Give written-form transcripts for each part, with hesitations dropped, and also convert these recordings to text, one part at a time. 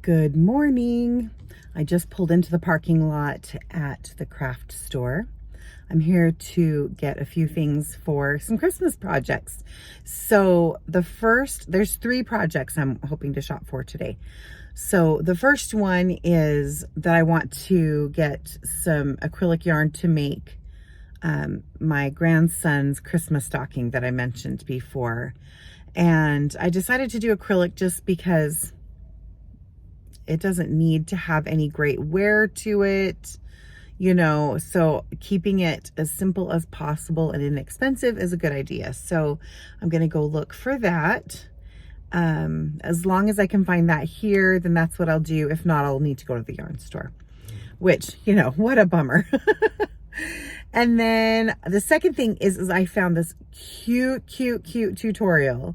Good morning. I just pulled into the parking lot at the craft store. I'm here to get a few things for some Christmas projects. So there's 3 projects I'm hoping to shop for today. So the first one is that I want to get some acrylic yarn to make my grandson's Christmas stocking that I mentioned before. And I decided to do acrylic just because it doesn't need to have any great wear to it, so keeping it as simple as possible and inexpensive is a good idea. So I'm going to go look for that. As long as I can find that here, then that's what I'll do. If not, I'll need to go to the yarn store, which, what a bummer. And then the second thing is I found this cute tutorial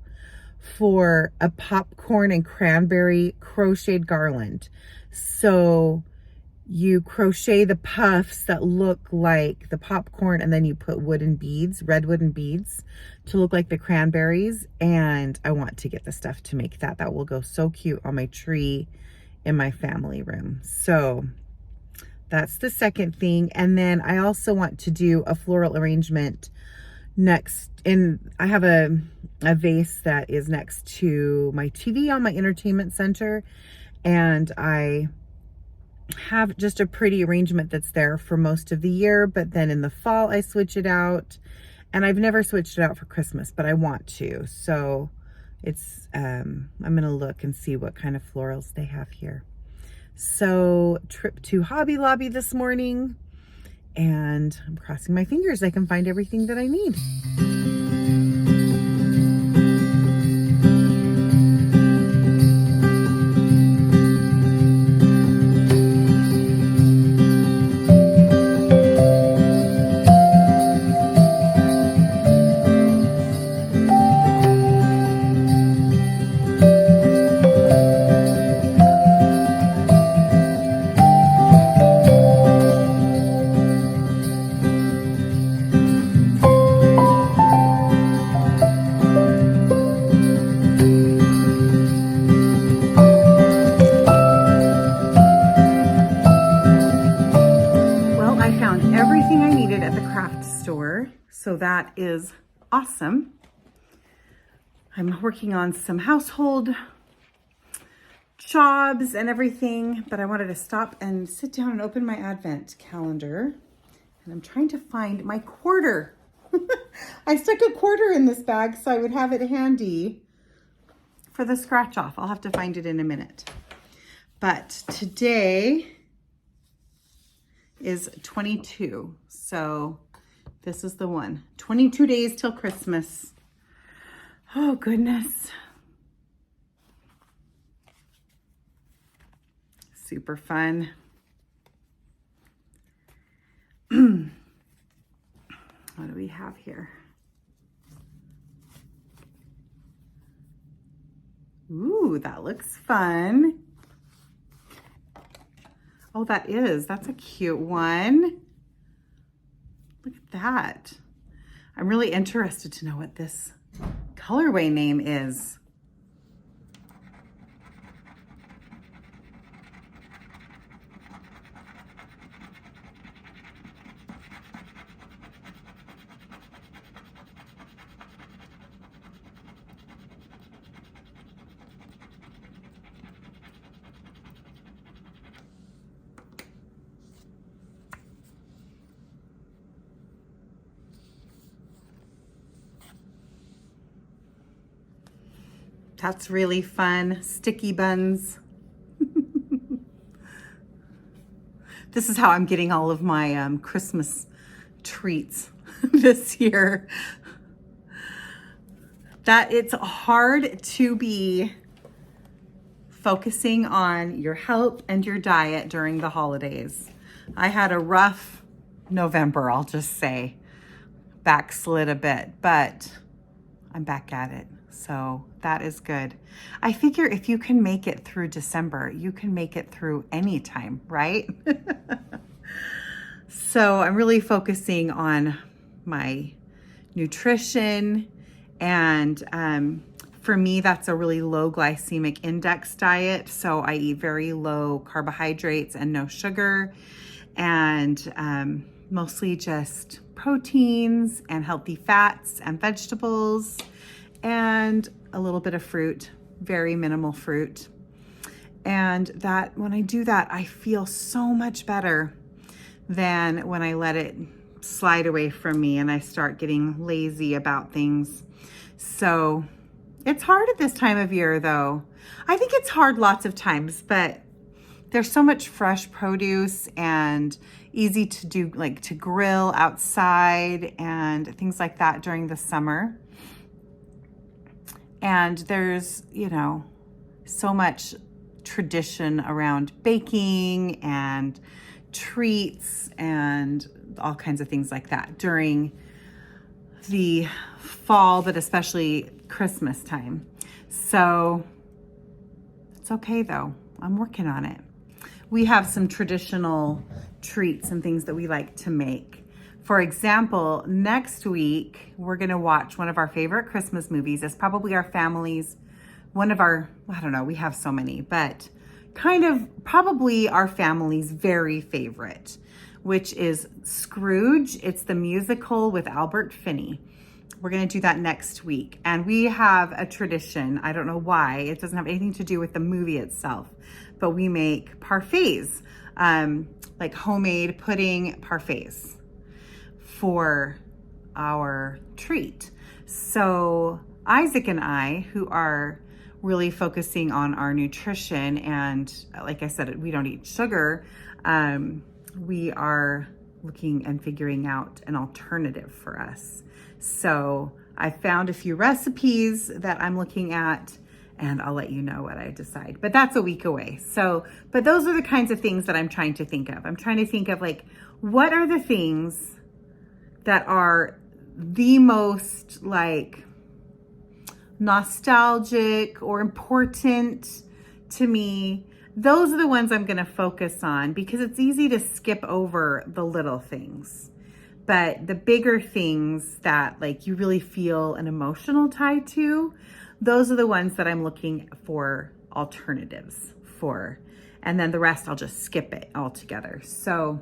for a popcorn and cranberry crocheted garland. So you crochet the puffs that look like the popcorn, and then you put red wooden beads to look like the cranberries. And I want to get the stuff to make that. That will go so cute on my tree in my family room. So that's the second thing. And then I also want to do a floral arrangement next. And I have a vase that is next to my TV on my entertainment center. And I have just a pretty arrangement that's there for most of the year, but then in the fall I switch it out. And I've never switched it out for Christmas, but I want to. So it's I'm gonna look and see what kind of florals they have here. So trip to Hobby Lobby this morning, and I'm crossing my fingers I can find everything that I need. Everything I needed at the craft store, so that is awesome. I'm working on some household jobs and everything, but I wanted to stop and sit down and open my advent calendar, and I'm trying to find my quarter. I stuck a quarter in this bag so I would have it handy for the scratch off. I'll have to find it in a minute. But today is 22. So this is the one. 22 days till Christmas. Oh, goodness. Super fun. What do we have here? Ooh, that looks fun. Oh, that's a cute one. Look at that. I'm really interested to know what this colorway name is. That's really fun. Sticky buns. This is how I'm getting all of my Christmas treats this year. That it's hard to be focusing on your health and your diet during the holidays. I had a rough November, I'll just say. Backslid a bit, but I'm back at it. So that is good. I figure if you can make it through December, you can make it through any time, right? So I'm really focusing on my nutrition and For me, that's a really low glycemic index diet. So I eat very low carbohydrates and no sugar, and mostly just proteins and healthy fats and vegetables and a little bit of fruit, very minimal fruit. And that when I do that, I feel so much better than when I let it slide away from me and I start getting lazy about things. So it's hard at this time of year, though. I think it's hard lots of times, but there's so much fresh produce and easy to do, like to grill outside and things like that during the summer. And there's, you know, so much tradition around baking and treats and all kinds of things like that during the fall, but especially Christmas time. So it's okay though. I'm working on it. We have some traditional treats and things that we like to make. For example, next week, we're gonna watch one of our favorite Christmas movies. It's probably our family's, one of our, I don't know, we have so many, but kind of probably our family's very favorite, which is Scrooge. It's the musical with Albert Finney. We're gonna do that next week. And we have a tradition, I don't know why, it doesn't have anything to do with the movie itself, but we make parfaits, like homemade pudding parfaits for our treat. So Isaac and I, who are really focusing on our nutrition, and like I said, we don't eat sugar, we are looking and figuring out an alternative for us. So I found a few recipes that I'm looking at, and I'll let you know what I decide. But that's a week away. So, but those are the kinds of things that I'm trying to think of. I'm trying to think of like, what are the things that are the most like nostalgic or important to me. Those are the ones I'm going to focus on because it's easy to skip over the little things. But the bigger things that like you really feel an emotional tie to, those are the ones that I'm looking for alternatives for. And then the rest, I'll just skip it altogether. So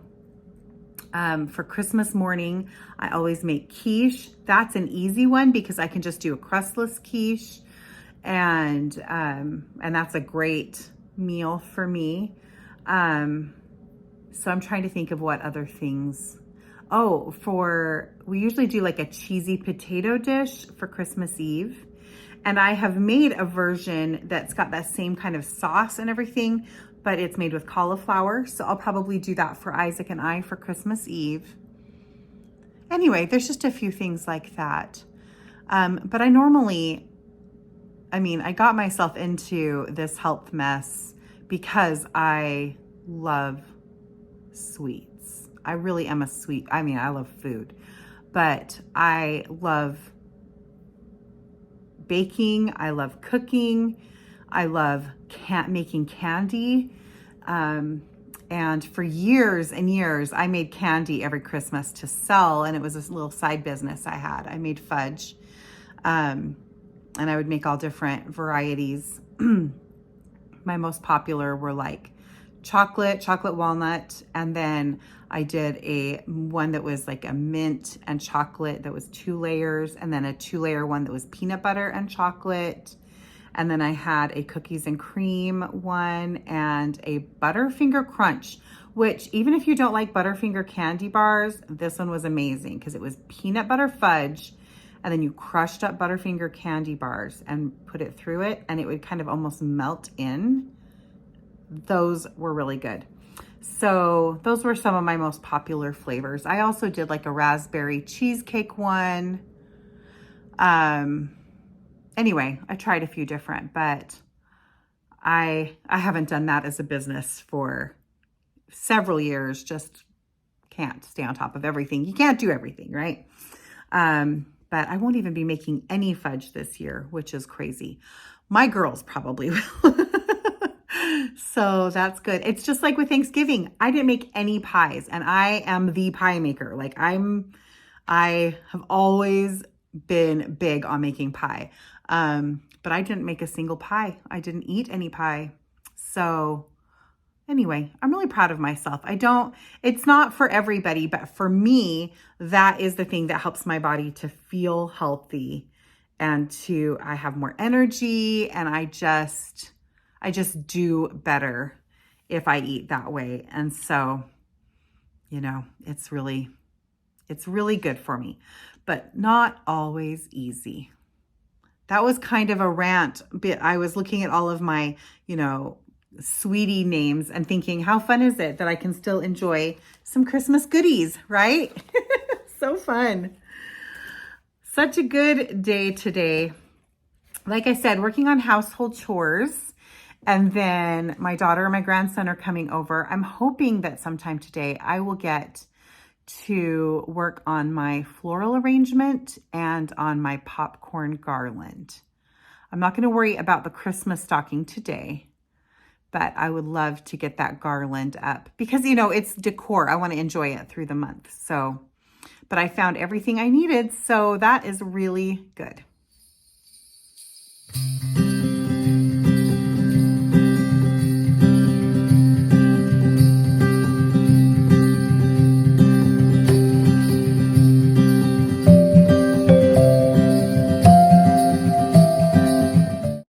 for Christmas morning, I always make quiche. That's an easy one because I can just do a crustless quiche, and that's a great meal for me. So I'm trying to think of what other things. Oh, we usually do like a cheesy potato dish for Christmas Eve. And I have made a version that's got that same kind of sauce and everything, but it's made with cauliflower. So I'll probably do that for Isaac and I for Christmas Eve. Anyway, there's just a few things like that. But I got myself into this health mess because I love sweets. I really am I love food, but I love baking. I love cooking. I love making candy. And for years and years, I made candy every Christmas to sell. And it was this little side business I had. I made fudge. And I would make all different varieties. My most popular were like chocolate walnut. And then I did one that was like a mint and chocolate that was 2 layers. And then a 2-layer one that was peanut butter and chocolate. And then I had a cookies and cream one and a Butterfinger Crunch, which even if you don't like Butterfinger candy bars, this one was amazing because it was peanut butter fudge. And then you crushed up Butterfinger candy bars and put it through it, and it would kind of almost melt in. Those were really good. So those were some of my most popular flavors. I also did like a raspberry cheesecake one. Anyway, I tried a few different, but I haven't done that as a business for several years. Just can't stay on top of everything. You can't do everything, right? But I won't even be making any fudge this year, which is crazy. My girls probably will. So that's good. It's just like with Thanksgiving. I didn't make any pies, and I am the pie maker. Like I have always been big on making pie. But I didn't make a single pie. I didn't eat any pie. So anyway, I'm really proud of myself. It's not for everybody, but for me, that is the thing that helps my body to feel healthy and I have more energy, and I just do better if I eat that way. And so, it's really good for me, but not always easy. That was kind of a rant, but I was looking at all of my, sweetie names and thinking, how fun is it that I can still enjoy some Christmas goodies, right? So fun. Such a good day today. Like I said, working on household chores, and then my daughter and my grandson are coming over. I'm hoping that sometime today I will get to work on my floral arrangement and on my popcorn garland. I'm not going to worry about the Christmas stocking today, but I would love to get that garland up because, it's decor. I want to enjoy it through the month. So, but I found everything I needed, so that is really good.